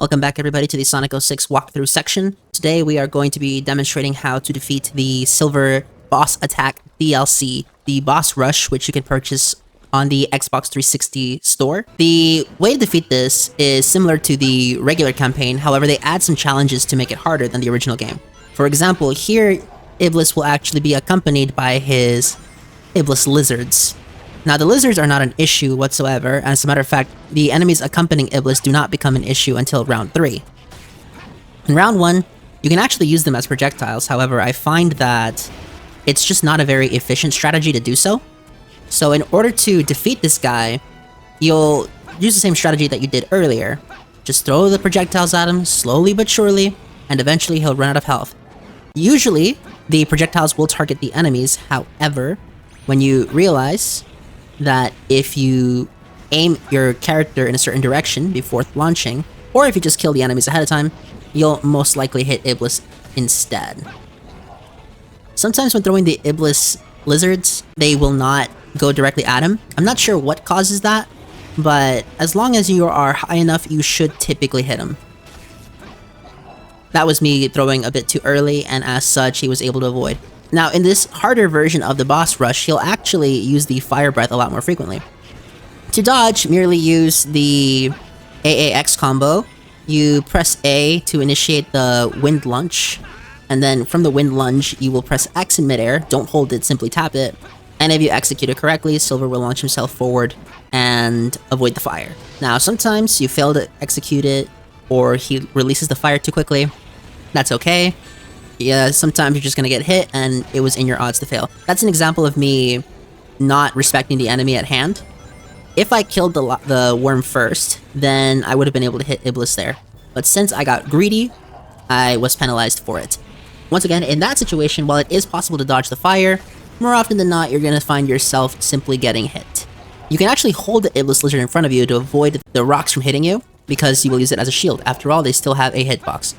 Welcome back everybody to the Sonic 06 walkthrough section. Today we are going to be demonstrating how to defeat the Silver Boss Attack DLC, the Boss Rush, which you can purchase on the Xbox 360 store. The way to defeat this is similar to the regular campaign, however they add some challenges to make it harder than the original game. For example, here Iblis will actually be accompanied by his Iblis lizards. Now, the lizards are not an issue whatsoever. As a matter of fact, the enemies accompanying Iblis do not become an issue until round 3. In round 1, you can actually use them as projectiles. However, I find that it's just not a very efficient strategy to do so. So in order to defeat this guy, you'll use the same strategy that you did earlier. Just throw the projectiles at him, slowly but surely, and eventually he'll run out of health. Usually, the projectiles will target the enemies. However, when you realize that if you aim your character in a certain direction before launching, or if you just kill the enemies ahead of time, you'll most likely hit Iblis instead. Sometimes when throwing the Iblis lizards, they will not go directly at him. I'm not sure what causes that, but as long as you are high enough, you should typically hit him. That was me throwing a bit too early, and as such, he was able to avoid. Now, in this harder version of the boss rush, he'll actually use the fire breath a lot more frequently. To dodge, merely use the AAX combo. You press A to initiate the wind lunge, and then from the wind lunge, you will press X in midair. Don't hold it, simply tap it. And if you execute it correctly, Silver will launch himself forward and avoid the fire. Now, sometimes you fail to execute it, or he releases the fire too quickly. That's okay. Yeah, sometimes you're just gonna get hit, and it was in your odds to fail. That's an example of me not respecting the enemy at hand. If I killed the worm first, then I would have been able to hit Iblis there. But since I got greedy, I was penalized for it. Once again, in that situation, while it is possible to dodge the fire, more often than not, you're gonna find yourself simply getting hit. You can actually hold the Iblis lizard in front of you to avoid the rocks from hitting you, because you will use it as a shield. After all, they still have a hitbox.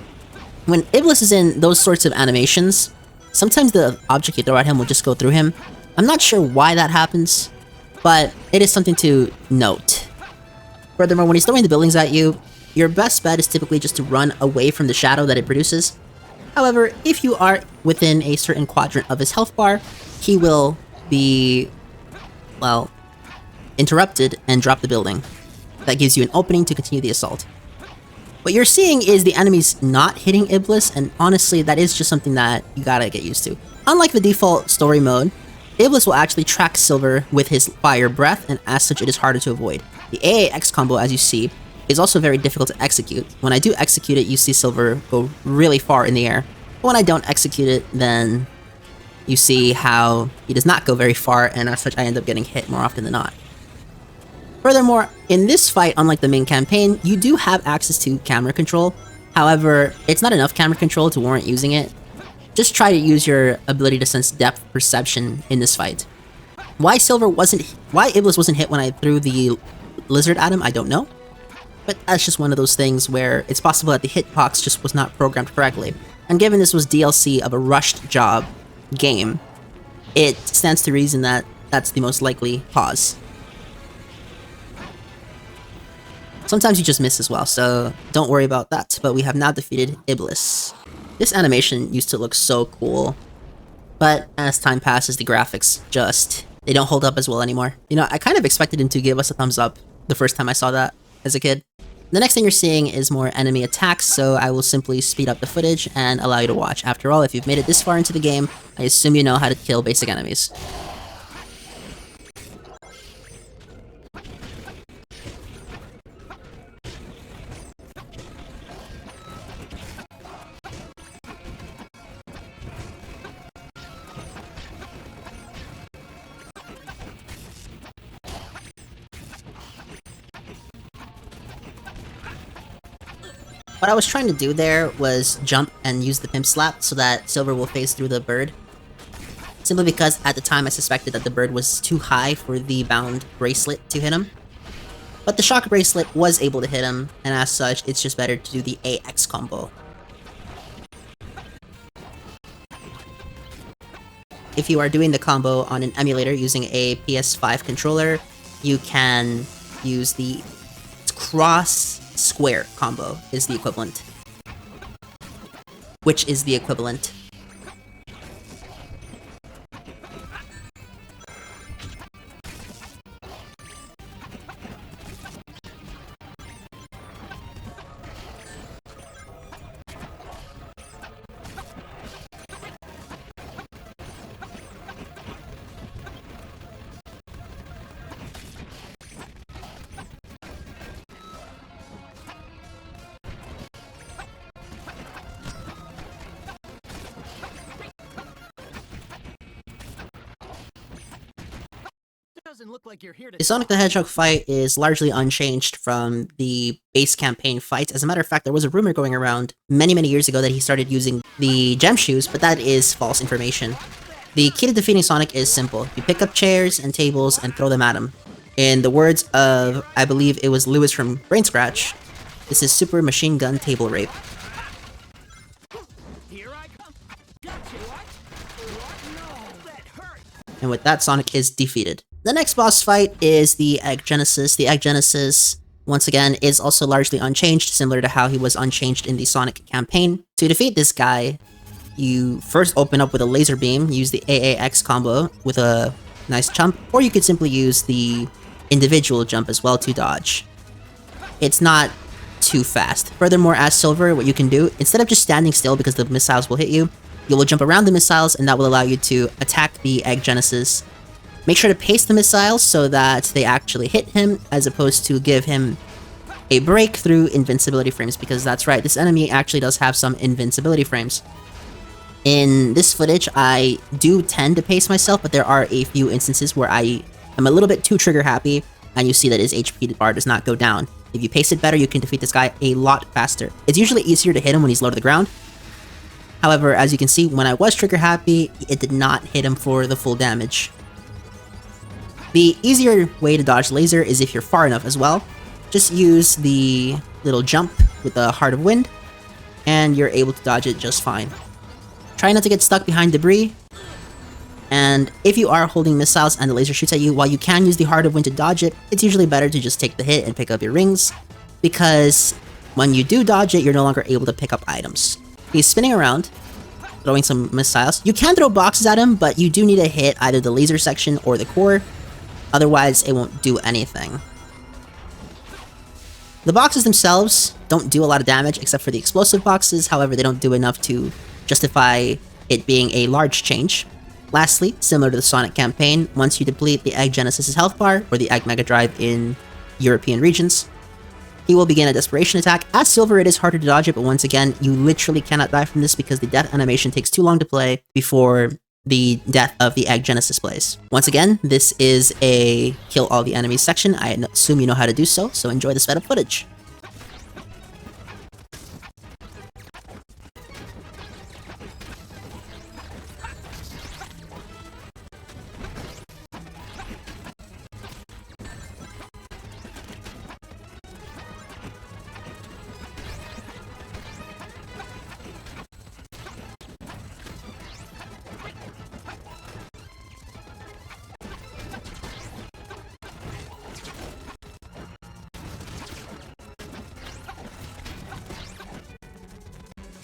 When Iblis is in those sorts of animations, sometimes the object you throw at him will just go through him. I'm not sure why that happens, but it is something to note. Furthermore, when he's throwing the buildings at you, your best bet is typically just to run away from the shadow that it produces. However, if you are within a certain quadrant of his health bar, he will be, well, interrupted and drop the building. That gives you an opening to continue the assault. What you're seeing is the enemies not hitting Iblis, and honestly, that is just something that you gotta get used to. Unlike the default story mode, Iblis will actually track Silver with his fire breath, and as such, it is harder to avoid. The AAX combo, as you see, is also very difficult to execute. When I do execute it, you see Silver go really far in the air. But when I don't execute it, then you see how he does not go very far, and as such, I end up getting hit more often than not. Furthermore, in this fight, unlike the main campaign, you do have access to camera control. However, it's not enough camera control to warrant using it. Just try to use your ability to sense depth perception in this fight. Why Iblis wasn't hit when I threw the lizard at him, I don't know. But that's just one of those things where it's possible that the hitbox just was not programmed correctly. And given this was DLC of a rushed job game, it stands to reason that that's the most likely cause. Sometimes you just miss as well, so don't worry about that, but we have now defeated Iblis. This animation used to look so cool, but as time passes, the graphics they don't hold up as well anymore. You know, I kind of expected him to give us a thumbs up the first time I saw that as a kid. The next thing you're seeing is more enemy attacks, so I will simply speed up the footage and allow you to watch. After all, if you've made it this far into the game, I assume you know how to kill basic enemies. What I was trying to do there was jump and use the pimp slap so that Silver will phase through the bird. Simply because at the time I suspected that the bird was too high for the bound bracelet to hit him. But the shock bracelet was able to hit him, and as such, it's just better to do the AX combo. If you are doing the combo on an emulator using a PS5 controller, you can use the cross square combo is the equivalent. Which is the equivalent. The Sonic the Hedgehog fight is largely unchanged from the base campaign fights. As a matter of fact, there was a rumor going around many years ago that he started using the gem shoes, but that is false information. The key to defeating Sonic is simple. You pick up chairs and tables and throw them at him. In the words of, I believe it was Lewis from Brain Scratch, this is Super Machine Gun Table Rape. And with that, Sonic is defeated. The next boss fight is the Egg Genesis. The Egg Genesis, once again, is also largely unchanged, similar to how he was unchanged in the Sonic campaign. To defeat this guy, you first open up with a laser beam, use the AAX combo with a nice jump, or you could simply use the individual jump as well to dodge. It's not too fast. Furthermore, as Silver, what you can do, instead of just standing still because the missiles will hit you, you will jump around the missiles, and that will allow you to attack the Egg Genesis. Make sure to pace the missiles so that they actually hit him, as opposed to give him a break through invincibility frames, because that's right, this enemy actually does have some invincibility frames. In this footage, I do tend to pace myself, but there are a few instances where I am a little bit too trigger happy, and you see that his HP bar does not go down. If you pace it better, you can defeat this guy a lot faster. It's usually easier to hit him when he's low to the ground. However, as you can see, when I was trigger happy, it did not hit him for the full damage. The easier way to dodge laser is if you're far enough as well. Just use the little jump with the Heart of Wind, and you're able to dodge it just fine. Try not to get stuck behind debris, and if you are holding missiles and the laser shoots at you, while you can use the Heart of Wind to dodge it, it's usually better to just take the hit and pick up your rings, because when you do dodge it, you're no longer able to pick up items. He's spinning around, throwing some missiles. You can throw boxes at him, but you do need to hit either the laser section or the core. Otherwise, it won't do anything. The boxes themselves don't do a lot of damage except for the explosive boxes, however, they don't do enough to justify it being a large change. Lastly, similar to the Sonic campaign, once you deplete the Egg Genesis' health bar, or the Egg Mega Drive in European regions, he will begin a desperation attack. As Silver, it is harder to dodge it, but once again, you literally cannot die from this because the death animation takes too long to play before the death of the Egg Genesis plays. Once again, this is a kill all the enemies section. I assume you know how to do so, so enjoy the sped up footage.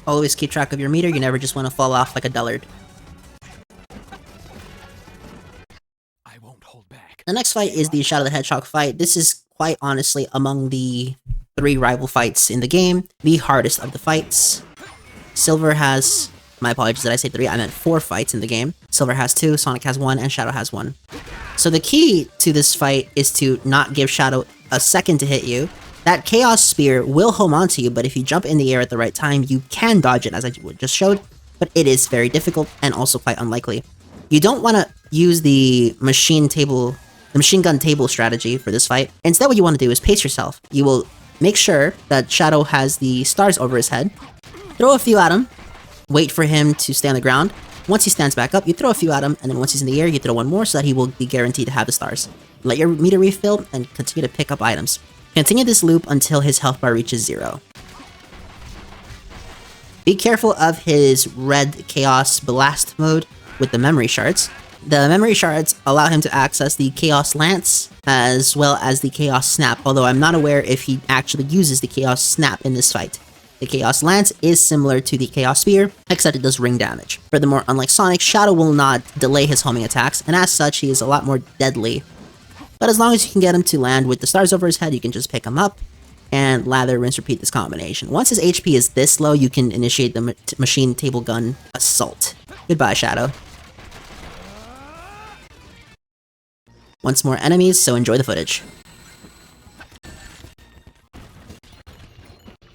Always keep track of your meter, you never just want to fall off like a dullard. I won't hold back. The next fight is the Shadow the Hedgehog fight. This is quite honestly among the 3 rival fights in the game, the hardest of the fights. Silver has, my apologies that I say 3, I meant 4 fights in the game. Silver has 2, Sonic has 1, and Shadow has 1. So the key to this fight is to not give Shadow a second to hit you. That Chaos Spear will home onto you, but if you jump in the air at the right time, you can dodge it, as I just showed, but it is very difficult and also quite unlikely. You don't want to use the machine gun table strategy for this fight. Instead, what you want to do is pace yourself. You will make sure that Shadow has the stars over his head, throw a few at him, wait for him to stay on the ground. Once he stands back up, you throw a few at him, and then once he's in the air, you throw one more so that he will be guaranteed to have the stars. Let your meter refill, and continue to pick up items. Continue this loop until his health bar reaches 0. Be careful of his red Chaos Blast mode with the memory shards. The memory shards allow him to access the Chaos Lance, as well as the Chaos Snap, although I'm not aware if he actually uses the Chaos Snap in this fight. The Chaos Lance is similar to the Chaos Spear, except it does ring damage. Furthermore, unlike Sonic, Shadow will not delay his homing attacks, and as such, he is a lot more deadly. But as long as you can get him to land with the stars over his head, you can just pick him up, and lather, rinse, repeat this combination. Once his HP is this low, you can initiate the Machine Table Gun Assault. Goodbye, Shadow. Once more enemies, so enjoy the footage.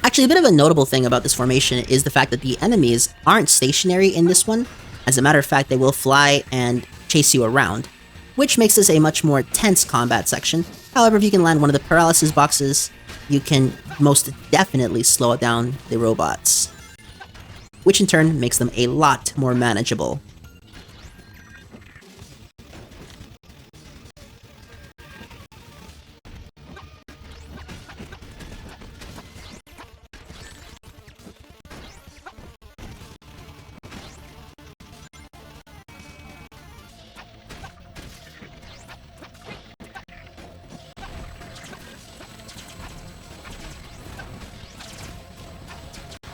Actually, a bit of a notable thing about this formation is the fact that the enemies aren't stationary in this one. As a matter of fact, they will fly and chase you around, which makes this a much more tense combat section. However, if you can land one of the paralysis boxes, you can most definitely slow down the robots, which in turn makes them a lot more manageable.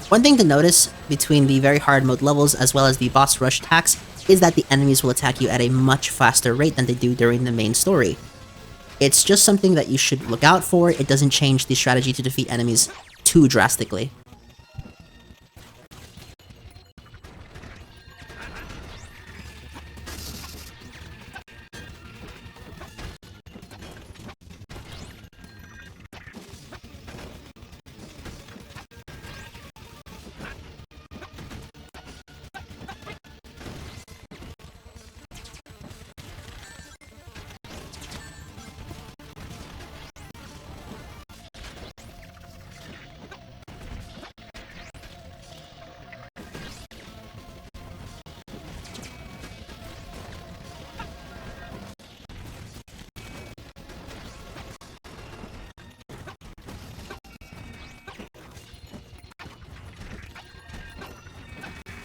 One thing to notice between the very hard mode levels as well as the boss rush attacks is that the enemies will attack you at a much faster rate than they do during the main story. It's just something that you should look out for. It doesn't change the strategy to defeat enemies too drastically.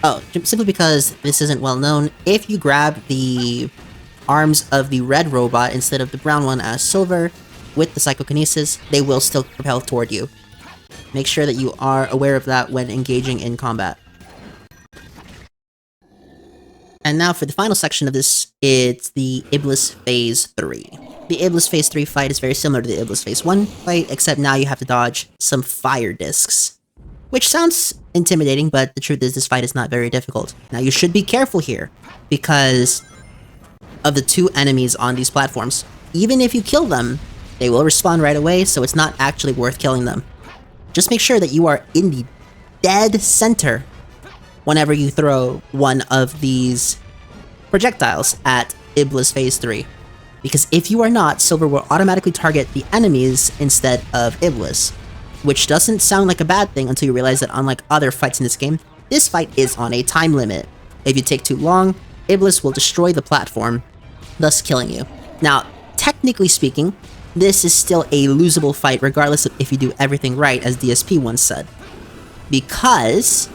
Oh, simply because this isn't well known, if you grab the arms of the red robot instead of the brown one as silver with the psychokinesis, they will still propel toward you. Make sure that you are aware of that when engaging in combat. And now for the final section of this, it's the Iblis Phase 3. The Iblis Phase 3 fight is very similar to the Iblis Phase 1 fight, except now you have to dodge some fire discs. Which sounds intimidating, but the truth is this fight is not very difficult. Now you should be careful here, because of the two enemies on these platforms. Even if you kill them, they will respawn right away, so it's not actually worth killing them. Just make sure that you are in the dead center whenever you throw one of these projectiles at Iblis Phase 3. Because if you are not, Silver will automatically target the enemies instead of Iblis. Which doesn't sound like a bad thing until you realize that unlike other fights in this game, this fight is on a time limit. If you take too long, Iblis will destroy the platform, thus killing you. Now, technically speaking, this is still a losable fight regardless of if you do everything right, as DSP once said. Because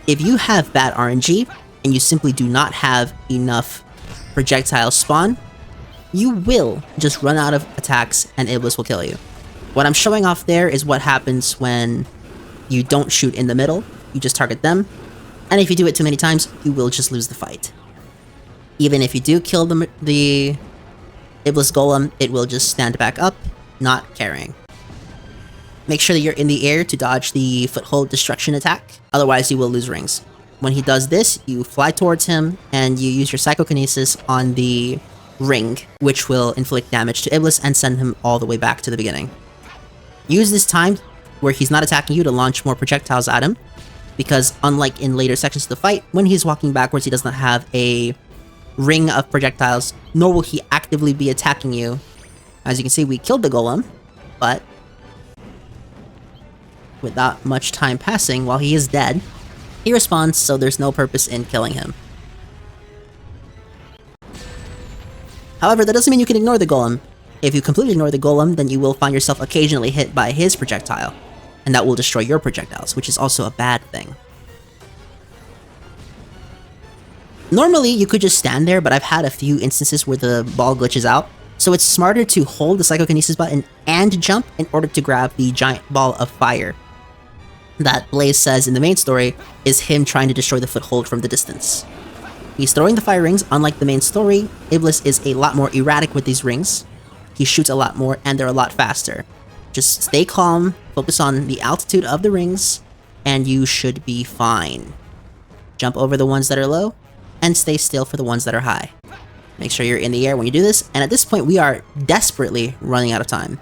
if you have bad RNG, and you simply do not have enough projectiles spawn, you will just run out of attacks and Iblis will kill you. What I'm showing off there is what happens when you don't shoot in the middle, you just target them, and if you do it too many times, you will just lose the fight. Even if you do kill the Iblis Golem, it will just stand back up, not caring. Make sure that you're in the air to dodge the Foothold Destruction attack, otherwise you will lose rings. When he does this, you fly towards him, and you use your Psychokinesis on the ring, which will inflict damage to Iblis and send him all the way back to the beginning. Use this time where he's not attacking you to launch more projectiles at him, because unlike in later sections of the fight, when he's walking backwards he does not have a ring of projectiles, nor will he actively be attacking you. As you can see, we killed the golem, but without much time passing, while he is dead, he respawns, so there's no purpose in killing him. However, that doesn't mean you can ignore the golem. If you completely ignore the golem, then you will find yourself occasionally hit by his projectile, and that will destroy your projectiles, which is also a bad thing. Normally, you could just stand there, but I've had a few instances where the ball glitches out, so it's smarter to hold the Psychokinesis button and jump in order to grab the giant ball of fire that Blaze says in the main story is him trying to destroy the foothold from the distance. He's throwing the fire rings. Unlike the main story, Iblis is a lot more erratic with these rings. He shoots a lot more, and they're a lot faster. Just stay calm, focus on the altitude of the rings, and you should be fine. Jump over the ones that are low, and stay still for the ones that are high. Make sure you're in the air when you do this, and at this point we are desperately running out of time.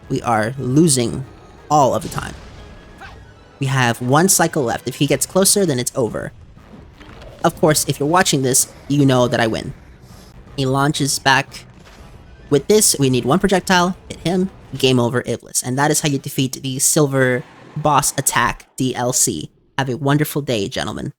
We are losing all of the time. We have one cycle left. If he gets closer, then it's over. Of course, if you're watching this, you know that I win. He launches back. With this, we need one projectile, hit him, game over Iblis. And that is how you defeat the Silver Boss Attack DLC. Have a wonderful day, gentlemen.